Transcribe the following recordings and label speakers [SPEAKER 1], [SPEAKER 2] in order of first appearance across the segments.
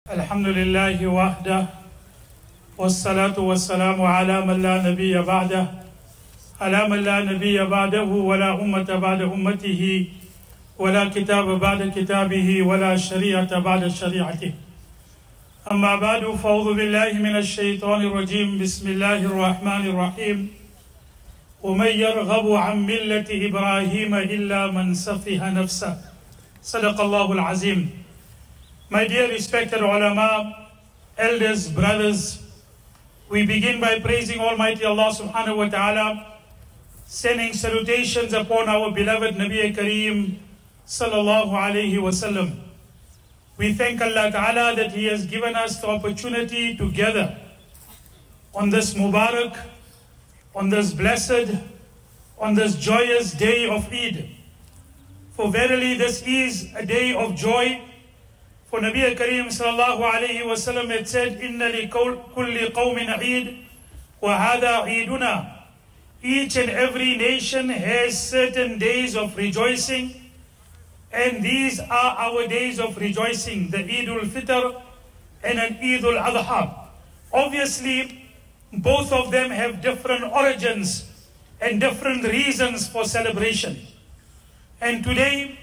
[SPEAKER 1] Alhamdulillahi wahda, wassalatu wassalamu ala man la nabiyya ba'dah, ala man la nabiyya ba'dahu, wa la ummata ba'da ummatihi, wa la kitaba ba'da kitabihi, wa la shari'ata ba'da shari'atihi. Amma ba'du, fa'udhu billahi minash shaitanir rajim, bismillahir rahmanir rahim. وَمَنْ يَرْغَبُ عَنْ مِلَّةِ إِبْرَاهِيمَ إِلَّا مَنْ سَفِهَ نَفْسَهُ. صدق الله العظيم. My dear respected ulama, elders, brothers, we begin by praising Almighty Allah subhanahu wa ta'ala, sending salutations upon our beloved Nabi Kareem sallallahu alayhi wa sallam. We thank Allah ta'ala that He has given us the opportunity to gather on this Mubarak, on this blessed, on this joyous day of Eid. For verily this is a day of joy. For Nabi Kareem sallallahu alayhi wa sallam had said, Inna li kulli qawmin Eid, wa hadha Eiduna. Each and every nation has certain days of rejoicing, and these are our days of rejoicing, the Eid al-Fitr and an Eid al-Adha. Obviously, both of them have different origins and different reasons for celebration. And today,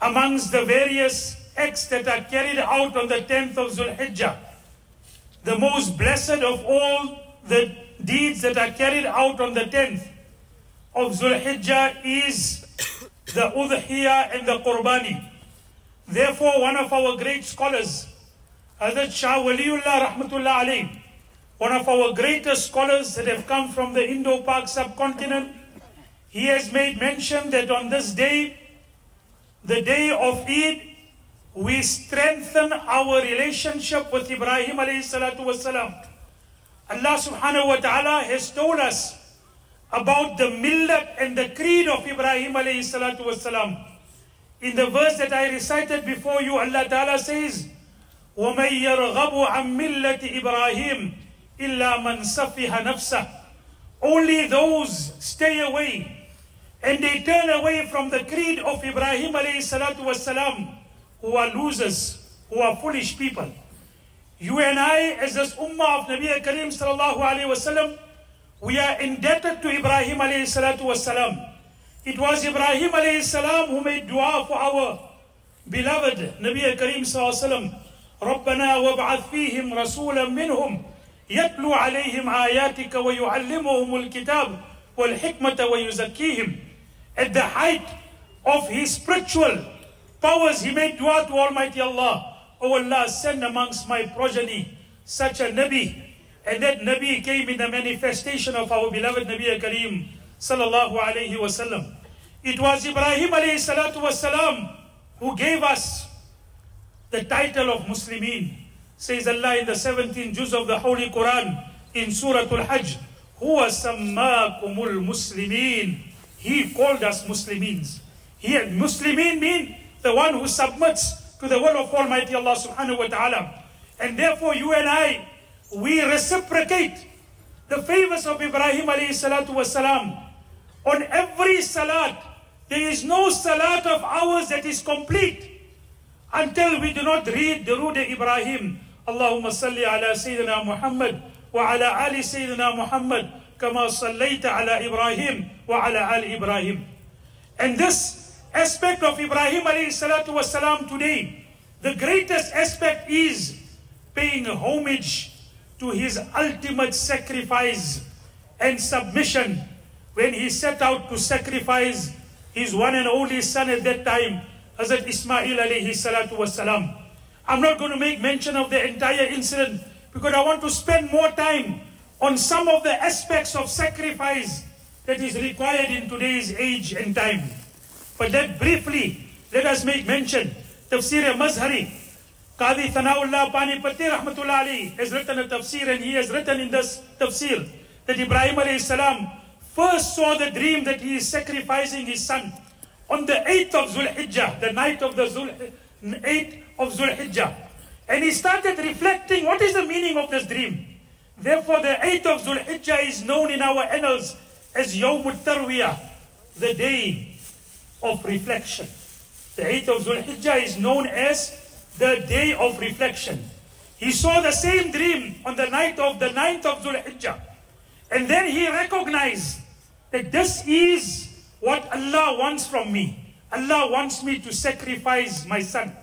[SPEAKER 1] amongst the various acts that are carried out on the 10th of Dhul-Hijjah, the most blessed of all the deeds that are carried out on the 10th of Dhul-Hijjah is the Udhiyah and the Qurbani. Therefore, one of our great scholars, Hazrat Shah Waliullah Rahmatullah Alayhi, one of our greatest scholars that have come from the Indo-Pak subcontinent, he has made mention that on this day, the day of Eid, we strengthen our relationship with Ebrahim alayhi salatu wasalam. Allah subhanahu wa ta'ala has told us about the millat and the creed of Ebrahim alayhi salatu wasalam. In the verse that I recited before you, Allah ta'ala says, وَمَنْ يَرْغَبُ عَنْ مِلَّةِ إِبْرَاهِيمَ إِلَّا مَنْ سَفِهَ نَفْسَهُ. Only those stay away and they turn away from the creed of Ibrahim alayhi salatu wasalam, who are losers, who are foolish people. You and I, as this ummah of Nabi Kareem sallallahu alayhi wasallam, we are indebted to Ibrahim alayhi salatu wasalam. It was Ibrahim alayhi salam who made dua for our beloved Nabi Kareem sallallahu alayhi wasallam. رَبَّنَا وَابْعَثْ فِيهِمْ رَسُولًا مِّنْهُمْ يَتْلُو عَلَيْهِمْ آيَاتِكَ وَيُعَلِّمُهُمُ الْكِتَابَ وَالْحِكْمَةَ وَيُزَكِّيهِمْ. At the height of his spiritual powers, he made dua to Almighty Allah. Oh Allah, send amongst my progeny such a Nabi. And that Nabi came in the manifestation of our beloved Nabi Kareem sallallahu alayhi wasallam. It was Ibrahim alayhi salatu wasalam who gave us the title of Muslimin. Says Allah in the 17th juz of the Holy Quran in Surah Al-Hajj, Huwa sammakumul muslimin. He called us Muslimins. Here, Muslimin mean the one who submits to the will of Almighty Allah subhanahu wa ta'ala. And therefore you and I, we reciprocate the favors of Ibrahim alayhi salatu wasalam. On every salat, there is no salat of ours that is complete until we do not read Durood Ibrahim. Allahumma salli ala Sayyidina Muhammad wa ala ali Sayyidina Muhammad kama sallayta ala Ibrahim wa ala ali Ibrahim. And this aspect of Ibrahim alayhi salatu wasalam today, the greatest aspect is paying homage to his ultimate sacrifice and submission when he set out to sacrifice his one and only son at that time, Hazrat Ismail alayhi salatu wasalam. I'm not going to make mention of the entire incident because I want to spend more time on some of the aspects of sacrifice that is required in today's age and time. But that briefly, let us make mention. Tafsir Mazhari, Qadi Thanaullah Panipati Rahmatullah Ali has written a tafsir, and he has written in this tafsir that Ibrahim alayhi salam first saw the dream that he is sacrificing his son on the 8th of Dhul-Hijjah, the night of the 8th of Dhul-Hijjah. And he started reflecting, what is the meaning of this dream? Therefore, the 8th of Dhul-Hijjah is known in our annals as Yawmut Tarwiyah, the day of reflection. The 8th of Dhul-Hijjah is known as the day of reflection. He saw the same dream on the night of the 9th of Dhul-Hijjah. And then he recognized that this is what Allah wants from me. Allah wants me to sacrifice my son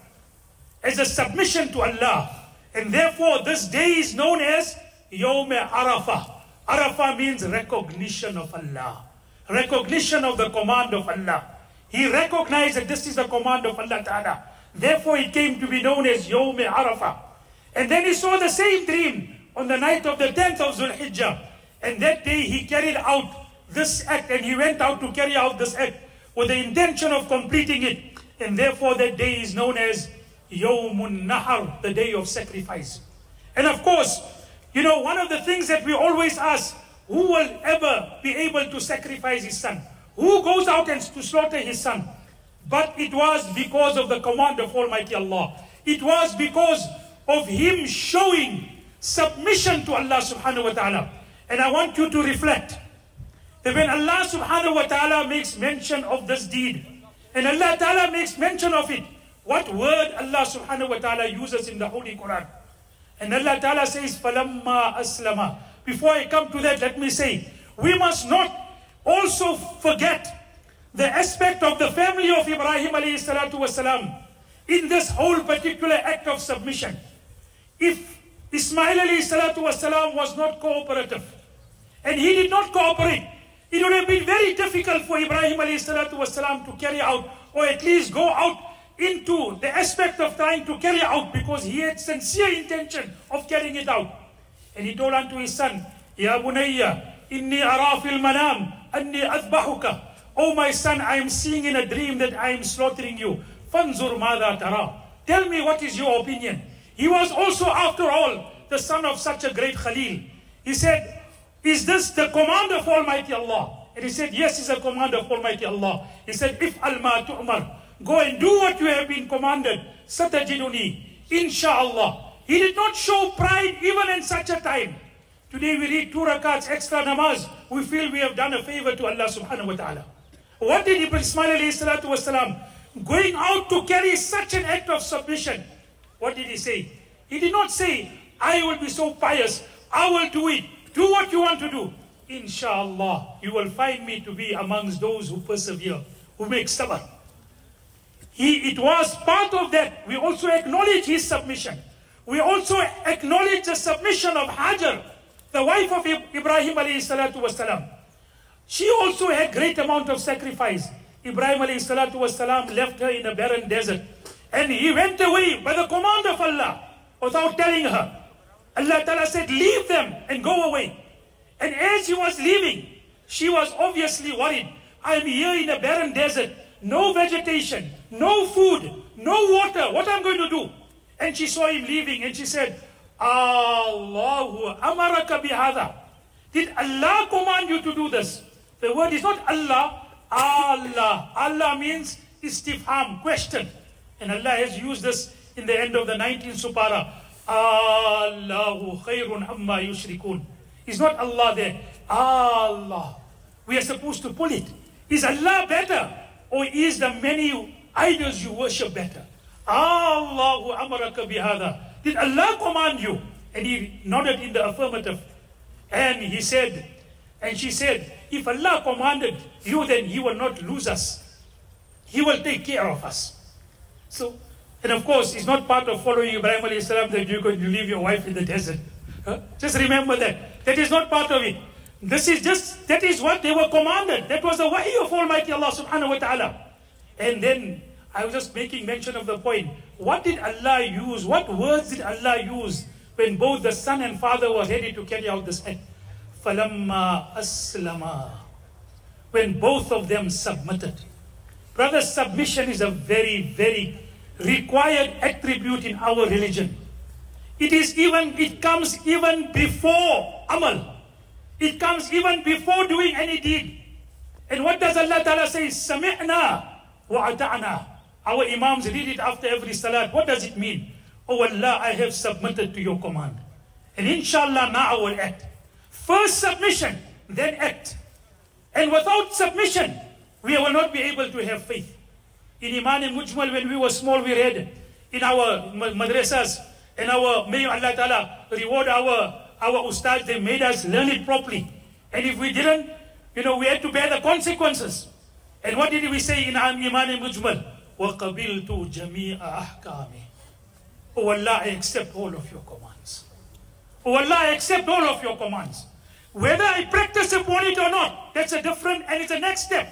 [SPEAKER 1] as a submission to Allah. And therefore this day is known as Yawm Arafah. Arafah means recognition of Allah. Recognition of the command of Allah. He recognized that this is the command of Allah Ta'ala. Therefore it came to be known as Yawm Arafah. And then he saw the same dream on the night of the 10th of Dhul-Hijjah. And that day he carried out this act, and he went out to carry out this act with the intention of completing it. And therefore that day is known as Yawmun Nahar, the day of sacrifice. And of course, you know, one of the things that we always ask, who will ever be able to sacrifice his son? Who goes out and to slaughter his son? But it was because of the command of Almighty Allah. It was because of him showing submission to Allah subhanahu wa ta'ala. And I want you to reflect that when Allah subhanahu wa ta'ala makes mention of this deed, and Allah ta'ala makes mention of it, what word Allah subhanahu wa ta'ala uses in the Holy Quran? And Allah ta'ala says, فَلَمَّا أَسْلَمَا. Before I come to that, let me say, we must not also forget the aspect of the family of Ebrahim alayhi salatu wasalam in this whole particular act of submission. If Ismail alayhi salatu wasalam was not cooperative, and he did not cooperate, it would have been very difficult for Ebrahim alayhi salatu wasalam to carry out, or at least go out into the aspect of trying to carry out, because he had sincere intention of carrying it out. And he told unto his son, Ya bunayya, inni ara fil manam, anni adbahuka. Oh my son, I am seeing in a dream that I am slaughtering you. Fanzur madha tara. Tell me, what is your opinion? He was also, after all, the son of such a great Khalil. He said, is this the command of Almighty Allah? And he said, yes, it's a command of Almighty Allah. He said, if alma tu'mar, go and do what you have been commanded. Satajiduni, insha'Allah. He did not show pride even in such a time. Today we read 2 rakats extra namaz. We feel we have done a favor to Allah subhanahu wa ta'ala. What did Ismail alayhi salatu wasalam, going out to carry such an act of submission, what did he say? He did not say, I will be so pious, I will do it. Do what you want to do. Inshallah, you will find me to be amongst those who persevere, who make sabr. It was part of that. We also acknowledge his submission. We also acknowledge the submission of Hajar, the wife of Ebrahim alayhi salatu wasalam. She also had great amount of sacrifice. Ebrahim alayhi salatu wasalam left her in a barren desert. And he went away by the command of Allah without telling her. Allah Ta'ala said, leave them and go away. And as he was leaving, she was obviously worried. I'm here in a barren desert, no vegetation, no food, no water. What am I going to do? And she saw him leaving and she said, Allahu amaraka bihada. Did Allah command you to do this? The word is not Allah, Allah. Allah means istifham, question. And Allah has used this in the end of the 19th supara. Allahu khayrun amma yushrikun. Is not Allah there. Allah. We are supposed to pull it. Is Allah better? Or is the many idols you worship better? Allahu amaraka bihada. Did Allah command you? And he nodded in the affirmative. And he said, and she said, if Allah commanded you, then He will not lose us. He will take care of us. So, and of course, it's not part of following Ibrahim alayhi salam that you're going to leave your wife in the desert. Just remember that. That is not part of it. This is just, that is what they were commanded. That was the wahy of Almighty Allah subhanahu wa ta'ala. And then, I was just making mention of the point. What did Allah use? What words did Allah use when both the son and father were ready to carry out this act? فَلَمَّا أَسْلَمَا. When both of them submitted. Brother, submission is a very, very required attribute in our religion. It comes even before amal. It comes even before doing any deed. And what does Allah Ta'ala say? سَمِعْنَا وَأَطَعْنَا. Our imams read it after every salat. What does it mean? Oh Allah, I have submitted to your command. And inshallah, now I will act. First submission, then act. And without submission, we will not be able to have faith. In Iman and Mujmal, when we were small, we read in our madrasas, And may Allah Ta'ala reward our ustads. They made us learn it properly. And if we didn't, we had to bear the consequences. And what did we say in our Iman Mujmal? وَقَبِلْتُ جَمِيعَ أَحْكَامِ. Oh Allah, I accept all of your commands. Oh Allah, I accept all of your commands. Whether I practice upon it or not, that's a different, and it's a next step.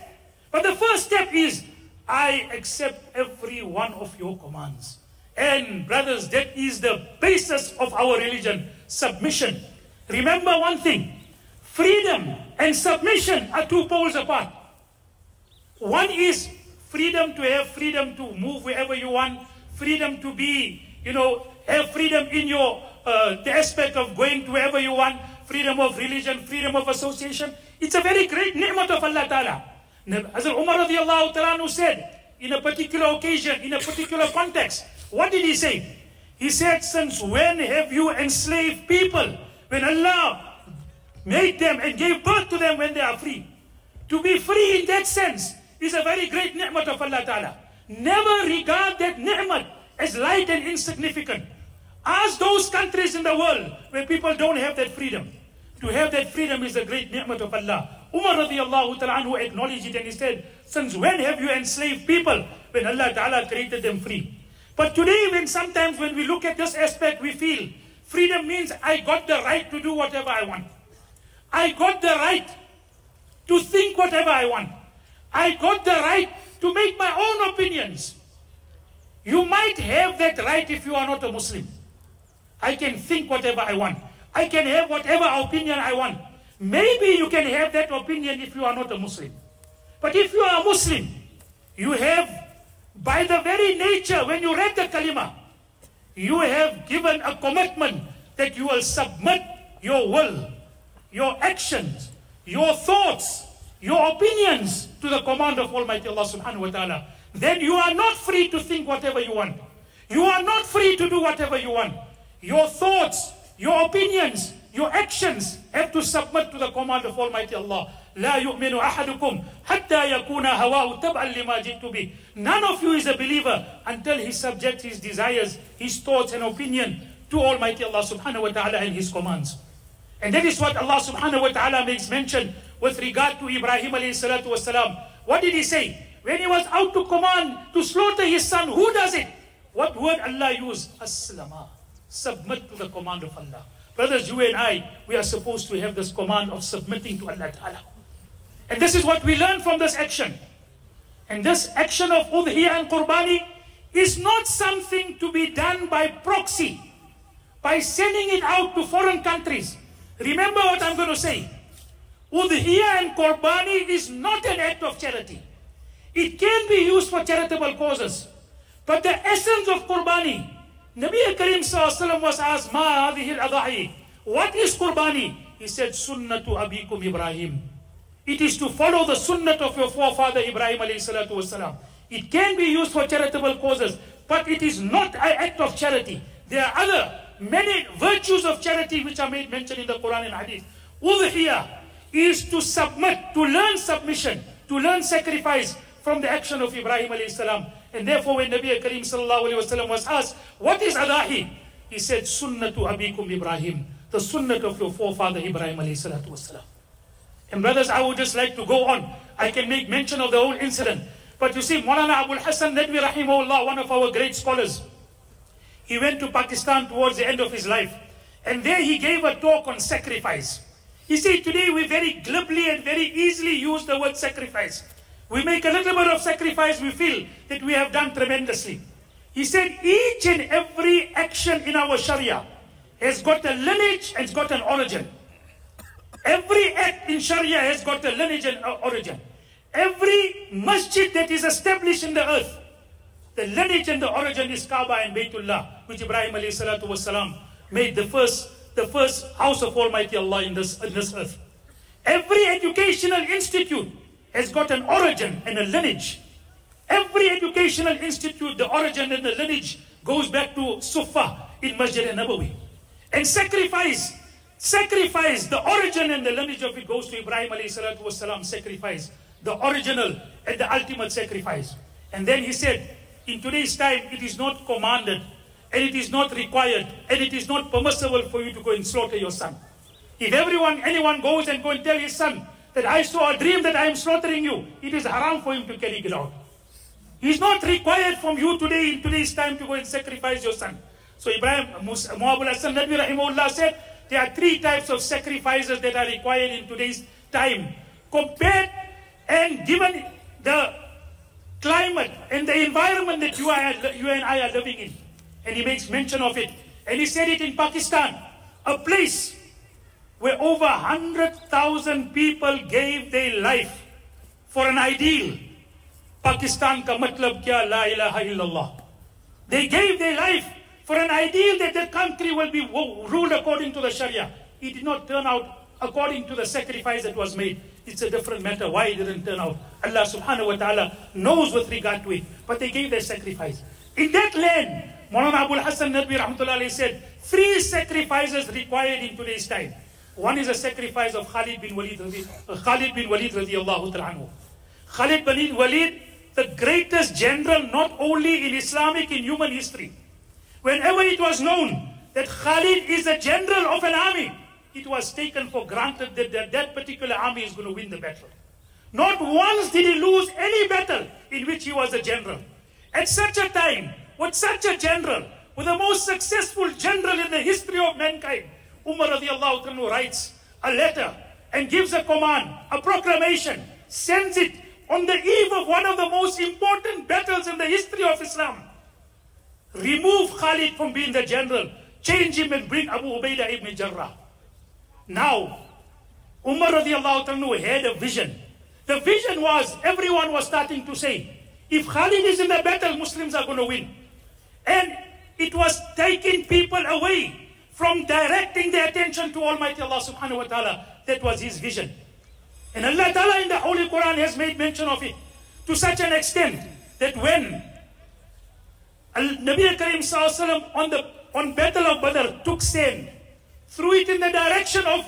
[SPEAKER 1] But the first step is, I accept every one of your commands. And brothers, that is the basis of our religion, submission. Remember one thing, freedom and submission are two poles apart. One is freedom to have freedom to move wherever you want, freedom to be, have freedom in your the aspect of going to wherever you want, freedom of religion, freedom of association. It's a very great ni'mat of Allah Ta'ala. Hazrat Umar radiallahu ta'ala said, in a particular occasion, in a particular context, what did he say? He said, since when have you enslaved people? When Allah made them and gave birth to them when they are free. To be free in that sense is a very great ni'mat of Allah Ta'ala. Never regard that ni'mat as light and insignificant. Ask those countries in the world where people don't have that freedom. To have that freedom is a great ni'mat of Allah. Umar radiallahu ta'ala anhu acknowledged it and he said, since when have you enslaved people? When Allah Ta'ala created them free. But today sometimes when we look at this aspect, we feel freedom means I got the right to do whatever I want. I got the right to think whatever I want. I got the right to make my own opinions. You might have that right if you are not a Muslim. I can think whatever I want. I can have whatever opinion I want. Maybe you can have that opinion if you are not a Muslim. But if you are a Muslim, you have, by the very nature, when you read the kalima, you have given a commitment that you will submit your will, your actions, your thoughts, your opinions to the command of Almighty Allah subhanahu wa ta'ala. Then you are not free to think whatever you want. You are not free to do whatever you want. Your thoughts, your opinions, your actions have to submit to the command of Almighty Allah. لا يؤمن أحدكم حتى يكون هواه تبعا لما جئت به. None of you is a believer until he subjects his desires, his thoughts and opinion to Almighty Allah subhanahu wa ta'ala and his commands. And that is what Allah subhanahu wa ta'ala makes mention with regard to Ebrahim alayhi salatu wasalam. What did he say? When he was out to command to slaughter his son, who does it? What word Allah used? Aslama. Submit to the command of Allah. Brothers, you and I, we are supposed to have this command of submitting to Allah Ta'ala. And this is what we learn from this action. And this action of Udhiyah and Qurbani is not something to be done by proxy, by sending it out to foreign countries. Remember what I'm going to say. Udhiyah and Qurbani is not an act of charity. It can be used for charitable causes. But the essence of Qurbani, Nabi Karim Sallallahu was asked, Ma hadhihi al-adahi. What is Qurbani? He said, Sunnatu abikum Ebrahim. It is to follow the sunnah of your forefather Ebrahim alayhi salatu wasalam. It can be used for charitable causes, but it is not an act of charity. There are other many virtues of charity which are made mention in the Quran and Hadith. Udhiyah is to submit, to learn submission, to learn sacrifice from the action of Ibrahim alayhi salam. And therefore when Nabi Karim sallallahu alayhi wasallam was asked, what is adahi? He said, Sunnatu abikum Ibrahim, the sunnah of your forefather Ibrahim alayhi salatu wasalam. And brothers, I would just like to go on. I can make mention of the whole incident. But you see, Moulana Abul Hassan Nadwi rahimahullah, one of our great scholars, he went to Pakistan towards the end of his life. And there he gave a talk on sacrifice. You see, today we very glibly and very easily use the word sacrifice. We make a little bit of sacrifice, we feel that we have done tremendously. He said each and every action in our Sharia has got a lineage and it's got an origin. Every act in Sharia has got a lineage and origin. Every masjid that is established in the earth, the lineage and the origin is Kaaba and Baytullah, which Ibrahim alayhi salatu wasalam made the first house of Almighty Allah in this earth. Every educational institute has got an origin and a lineage. Every educational institute, the origin and the lineage goes back to Sufa in Masjid al-Nabawi. And sacrifice, the origin and the lineage of it goes to Ibrahim alayhi salatu wasalam, sacrifice, the original and the ultimate sacrifice. And then he said, in today's time, it is not commanded and it is not required, and it is not permissible for you to go and slaughter your son. If anyone goes and go and tell his son that I saw a dream that I am slaughtering you, it is haram for him to carry it out. It is not required from you today, in today's time, to go and sacrifice your son. So Ebrahim, Muhammad Hassan Nadwi Rahimahullah said, there are 3 types of sacrifices that are required in today's time. Compared and given the climate and the environment that you and I are living in. And he makes mention of it. And he said it in Pakistan, a place where over 100,000 people gave their life for an ideal. Pakistan ka matlab kya? La ilaha illallah. They gave their life for an ideal that the country will be ruled according to the Sharia. It did not turn out according to the sacrifice that was made. It's a different matter why it didn't turn out. Allah subhanahu wa ta'ala knows with regard to it. But they gave their sacrifice. In that land, Moulana Abul Hassan Nadwi Rahmatullah said, 3 sacrifices required in today's time. One is a sacrifice of Khalid bin Walid radiyallahu ta'ala. Khalid bin Walid, the greatest general not only in Islamic, in human history. Whenever it was known that Khalid is a general of an army, it was taken for granted that that particular army is going to win the battle. Not once did he lose any battle in which he was a general. At such a time, with such a general, with the most successful general in the history of mankind, Umar radiallahu anhu writes a letter and gives a command, a proclamation, sends it on the eve of one of the most important battles in the history of Islam. Remove Khalid from being the general, change him and bring Abu Ubaidah ibn Jarrah. Now, Umar radiallahu anhu had a vision. The vision was, everyone was starting to say, if Khalid is in the battle, Muslims are going to win. And it was taking people away from directing their attention to Almighty Allah subhanahu wa ta'ala. That was his vision. And Allah ta'ala in the Holy Quran has made mention of it to such an extent that when Nabi Karim sallallahu alaihi wasallam on Battle of Badr took sand, threw it in the direction of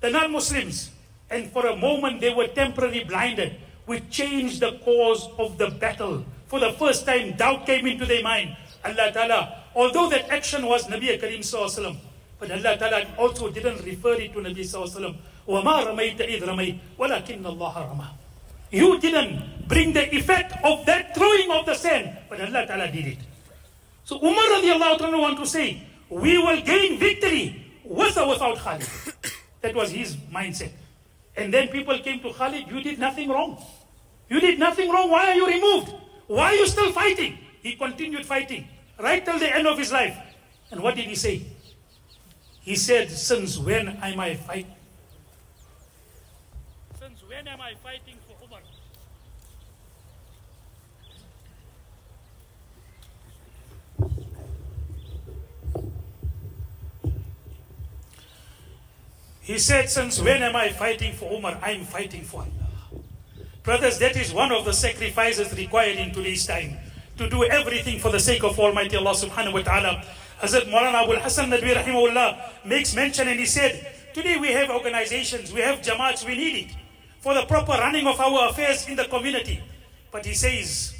[SPEAKER 1] the non-Muslims, and for a moment they were temporarily blinded, which changed the course of the battle. For the first time, doubt came into their mind. Allah Ta'ala, although that action was Nabi Karim sallallahu alaihi wasallam, but Allah Ta'ala also didn't refer it to Nabi sallallahu alaihi wasallam. وَمَا رَمَيْتَ إِذْ رَمَيْتَ وَلَكِنَّ اللَّهَ رَمَى. You didn't bring the effect of that throwing of the sand, but Allah Ta'ala did it. So Umar radiallahu anhu want to say, we will gain victory with or without Khalid. That was his mindset. And then people came to Khalid, you did nothing wrong. You did nothing wrong, why are you removed? Why are you still fighting? He continued fighting, right till the end of his life. And what did he say? He said, since when am I fighting? Since when am I fighting for Umar? He said, since when am I fighting for Umar? I am fighting for Allah. Brothers, that is one of the sacrifices required in today's time. To do everything for the sake of Almighty Allah subhanahu wa ta'ala. Hazrat Moulana Abul Hassan Nadwi Rahimahullah makes mention, and he said, today we have organizations, we have jamaats, we need it for the proper running of our affairs in the community. But he says,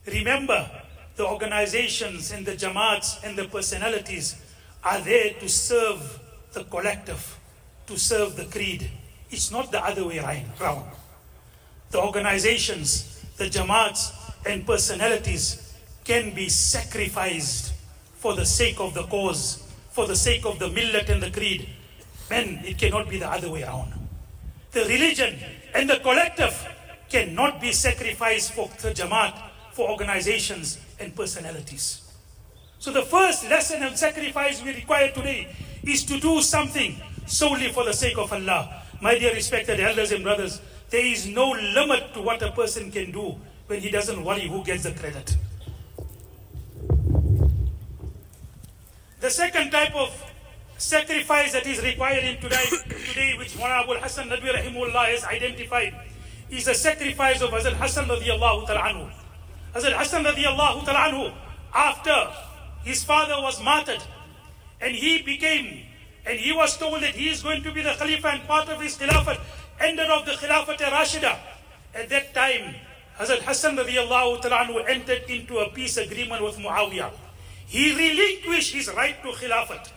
[SPEAKER 1] remember, the organizations and the jamaats and the personalities are there to serve the collective, to serve the creed. It's not the other way around. The organizations, the jamaats and personalities can be sacrificed for the sake of the cause, for the sake of the millet and the creed. And it cannot be the other way around. The religion and the collective cannot be sacrificed for the jamaat, for organizations and personalities. So the first lesson and sacrifice we require today is to do something solely for the sake of Allah. My dear respected elders and brothers, there is no limit to what a person can do when he doesn't worry who gets the credit. The second type of sacrifice that is required in today, which Moulana Abul Hassan Nadwi Rahimullah has identified, is the sacrifice of Hazrat Hassan radiallahu ta'ala anhu. Hazrat Hassan radiallahu ta'ala anhu, after his father was martyred, and he was told that he is going to be the Khalifa and part of his Khilafat ended of the Khilafat Rashida. At that time, Hazrat Hassan radiallahu ta'ala anhu entered into a peace agreement with Muawiyah. he relinquished his right to Khilafat.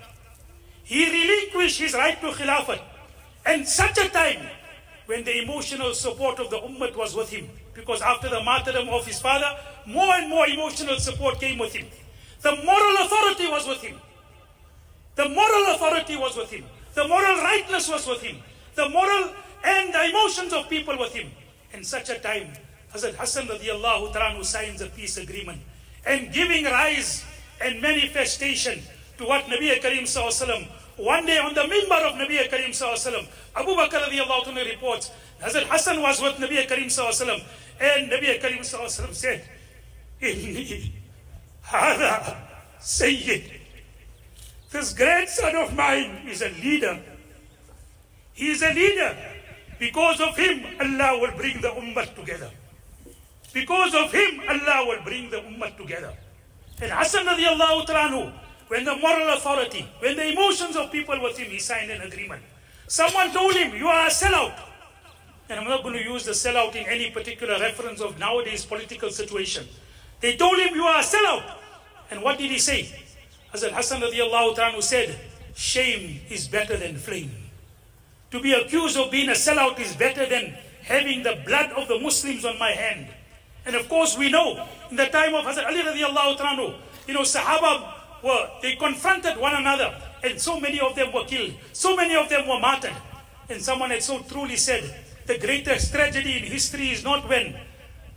[SPEAKER 1] He relinquished his right to Khilafat. And such a time when the emotional support of the Ummah was with him. Because after the martyrdom of his father, more and more emotional support came with him. The moral authority was with him. The moral authority was with him. The moral rightness was with him. The moral and the emotions of people with him. In such a time, Hazrat Hassan radiallahu ta'ala signs a peace agreement and giving rise and manifestation to what Nabi Karim sallallahu alaihi wasallam, one day on the mimbar of Nabi Karim sallallahu alaihi wasallam, Abu Bakr radiallahu ta'ala reports, Hazrat Hassan was with Nabi Karim sallallahu alaihi wasallam, and Nabi Karim sallallahu alaihi wasallam said, Inni hada Sayyid. This grandson of mine is a leader. He is a leader. Because of him, Allah will bring the ummah together. Because of him, Allah will bring the ummah together. And Hassan radiallahu ta'ala, when the moral authority, when the emotions of people with him, he signed an agreement. Someone told him, you are a sellout. And I'm not going to use the sellout in any particular reference of nowadays political situation. They told him, you are a sellout. And what did he say? Hazrat Hassan radiallahu ta'ala said, shame is better than flame. To be accused of being a sellout is better than having the blood of the Muslims on my hand. And of course we know, in the time of Hazrat Ali radiallahu ta'ala, Sahaba they confronted one another, and so many of them were killed. So many of them were martyred. And someone had so truly said, the greatest tragedy in history is not when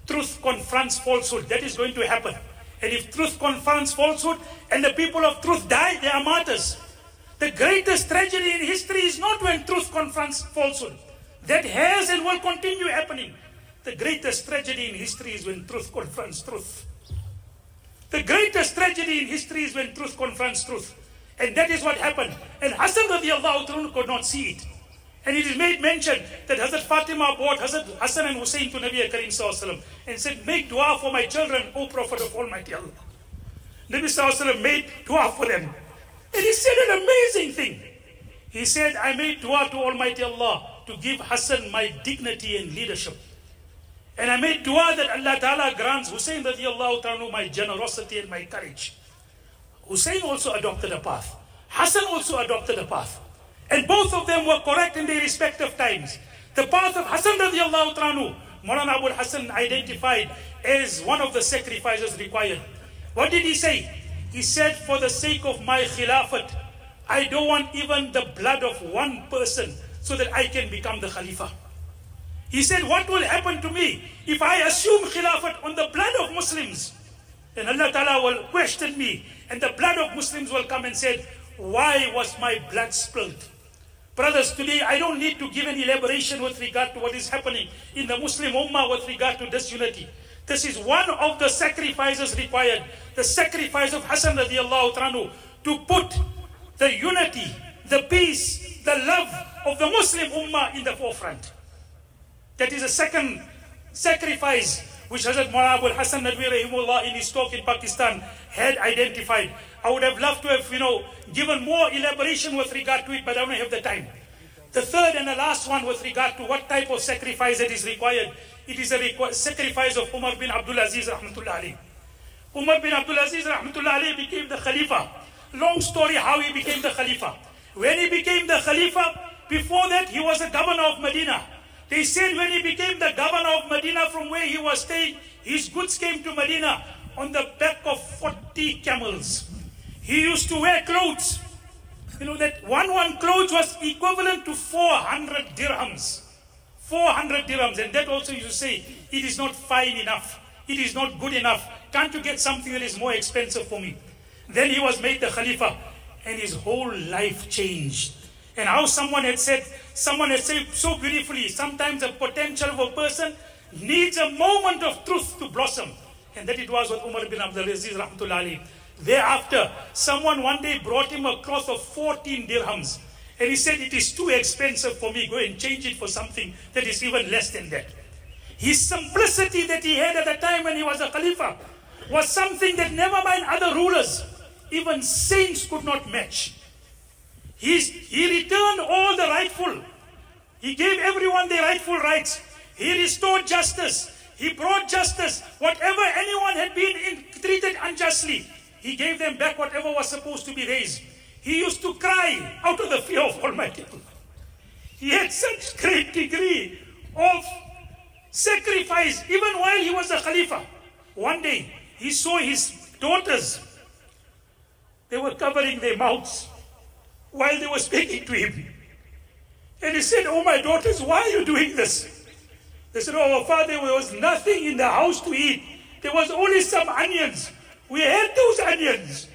[SPEAKER 1] truth confronts falsehood. That is going to happen. And if truth confronts falsehood and the people of truth die, they are martyrs. The greatest tragedy in history is not when truth confronts falsehood. That has and will continue happening. The greatest tragedy in history is when truth confronts truth. The greatest tragedy in history is when truth confronts truth. And that is what happened. And Hassan radiallahu ta'ala could not see it. And it is made mention that Hazrat Fatima brought Hazrat Hassan and Hussein to Nabi Karim sallallahu alaihi wasallam and said, make dua for my children, O Prophet of Almighty Allah. Nabi sallallahu alaihi wasallam made dua for them. And he said an amazing thing. He said, I made dua to Almighty Allah to give Hassan my dignity and leadership. And I made dua that Allah Ta'ala grants Hussein radiallahu ta'ala my generosity and my courage. Hussein also adopted a path. Hassan also adopted a path. And both of them were correct in their respective times. The path of Hassan radiallahu ta'ala, Moulana Abul Hassan identified as one of the sacrifices required. What did he say? He said, for the sake of my khilafat, I don't want even the blood of one person so that I can become the Khalifa. He said, what will happen to me if I assume khilafat on the blood of Muslims? And Allah Ta'ala will question me, and the blood of Muslims will come and say, why was my blood spilled? Brothers, today I don't need to give an elaboration with regard to what is happening in the Muslim Ummah with regard to disunity. This is one of the sacrifices required, the sacrifice of Hassan radiallahu ta'ala to put the unity, the peace, the love of the Muslim Ummah in the forefront. That is a second sacrifice which Hazrat Moulana Abul Hassan Nadwi rahimullah in his talk in Pakistan had identified. I would have loved to have, given more elaboration with regard to it, but I don't have the time. The third and the last one with regard to what type of sacrifice that is required, it is a sacrifice of Umar bin Abdul Aziz rahmatullah alayhi. Umar bin Abdul Aziz rahmatullah alayhi became the Khalifa. Long story how he became the Khalifa. When he became the Khalifa, before that he was a governor of Medina. They said when he became the governor of Medina from where he was staying, his goods came to Medina on the back of 40 camels. He used to wear clothes. That one clothes was equivalent to 400 dirhams. 400 dirhams. And that also you say, it is not fine enough. It is not good enough. Can't you get something that is more expensive for me? Then he was made the Khalifa. And his whole life changed. And how someone had said so beautifully, sometimes the potential of a person needs a moment of truth to blossom. And that it was with Umar bin Abdul Aziz rahmatullah alayhi. Thereafter, someone one day brought him a cloth of 14 dirhams. And he said, it is too expensive for me. Go and change it for something that is even less than that. His simplicity that he had at the time when he was a Khalifa was something that never mind other rulers, even saints could not match. He returned all the rightful. He gave everyone their rightful rights. He restored justice. He brought justice. Whatever anyone had been treated unjustly, he gave them back whatever was supposed to be theirs. He used to cry out of the fear of Almighty Allah. He had such great degree of sacrifice, even while he was a Khalifa. One day, he saw his daughters. They were covering their mouths while they were speaking to him. And he said, "Oh, my daughters, why are you doing this?" They said, "Oh, our father, there was nothing in the house to eat. There was only some onions. We had those onions.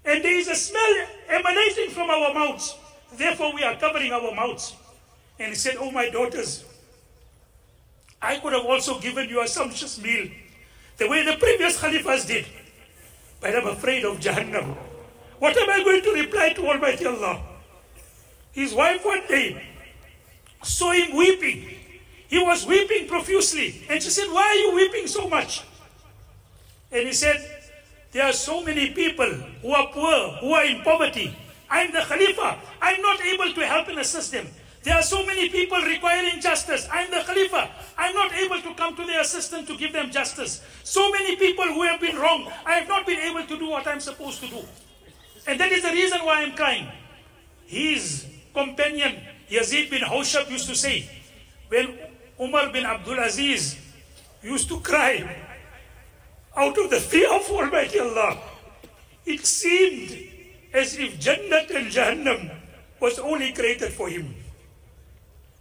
[SPEAKER 1] And there is a smell emanating from our mouths. Therefore, we are covering our mouths." And he said, "Oh, my daughters, I could have also given you a sumptuous meal, the way the previous Khalifas did. But I'm afraid of Jahannam. What am I going to reply to Almighty Allah?" His wife one day saw him weeping. He was weeping profusely. And she said, "Why are you weeping so much?" And he said, "There are so many people who are poor, who are in poverty. I'm the Khalifa. I'm not able to help and assist them. There are so many people requiring justice. I'm the Khalifa. I'm not able to come to their assistance to give them justice. So many people who have been wrong. I have not been able to do what I'm supposed to do. And that is the reason why I'm crying." His companion, Yazid bin Hawshab, used to say, when Umar bin Abdul Aziz used to cry out of the fear of Almighty Allah, it seemed as if Jannat and Jahannam was only created for him.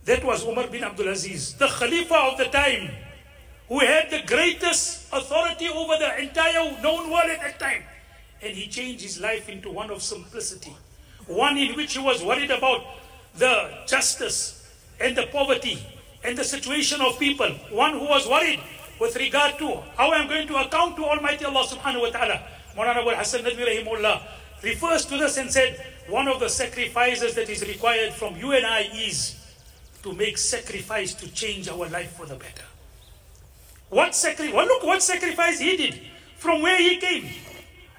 [SPEAKER 1] That was Umar bin Abdul Aziz, the Khalifa of the time, who had the greatest authority over the entire known world at that time. And he changed his life into one of simplicity, one in which he was worried about the justice and the poverty and the situation of people, one who was worried with regard to how I'm going to account to Almighty Allah subhanahu wa ta'ala. Moulana Hassan Nadwi rahimullah refers to this and said, one of the sacrifices that is required from you and I is to make sacrifice to change our life for the better. Look what sacrifice he did from where he came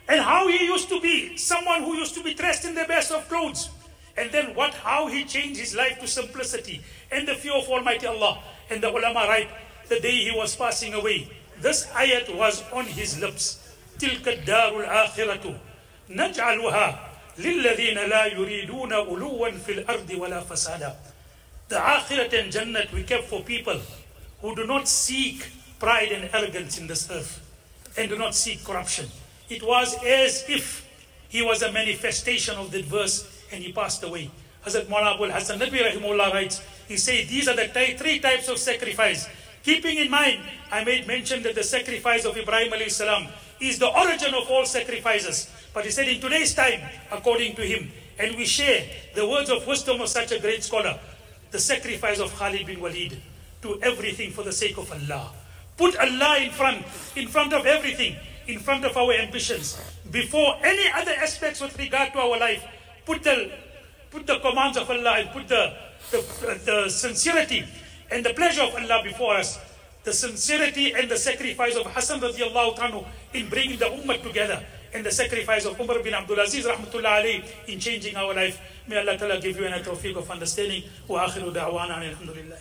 [SPEAKER 1] and how he used to be someone who used to be dressed in the best of clothes. And then how he changed his life to simplicity and the fear of Almighty Allah. And the ulama write, the day he was passing away, this ayat was on his lips. تِلْكَ الدَّارُ الْآخِرَةُ نَجْعَلُهَا لِلَّذِينَ لَا يُرِيدُونَ عُلُوًّا فِي الْأَرْضِ وَلَا فَسَادًا. The Akhirat and Jannat we kept for people who do not seek pride and arrogance in this earth and do not seek corruption. It was as if he was a manifestation of that verse and he passed away. Hazrat Moulana Abul Hassan Nadwi rahimahullah writes, he said these are the three types of sacrifice. Keeping in mind, I made mention that the sacrifice of Ebrahim alayhi salam is the origin of all sacrifices. But he said in today's time, according to him, and we share the words of wisdom of such a great scholar, the sacrifice of Khalid bin Walid to everything for the sake of Allah. Put Allah in front of everything, in front of our ambitions, before any other aspects with regard to our life. Put the commands of Allah and put the sincerity and the pleasure of Allah before us. The sincerity and the sacrifice of Hassan radiallahu anhu in bringing the ummah together, and the sacrifice of Umar bin Abdul Aziz rahmatullah alayhi in changing our life. May Allah Ta'ala give you an tawfiq of understanding. Wa akhiru da'wana alhamdulillah.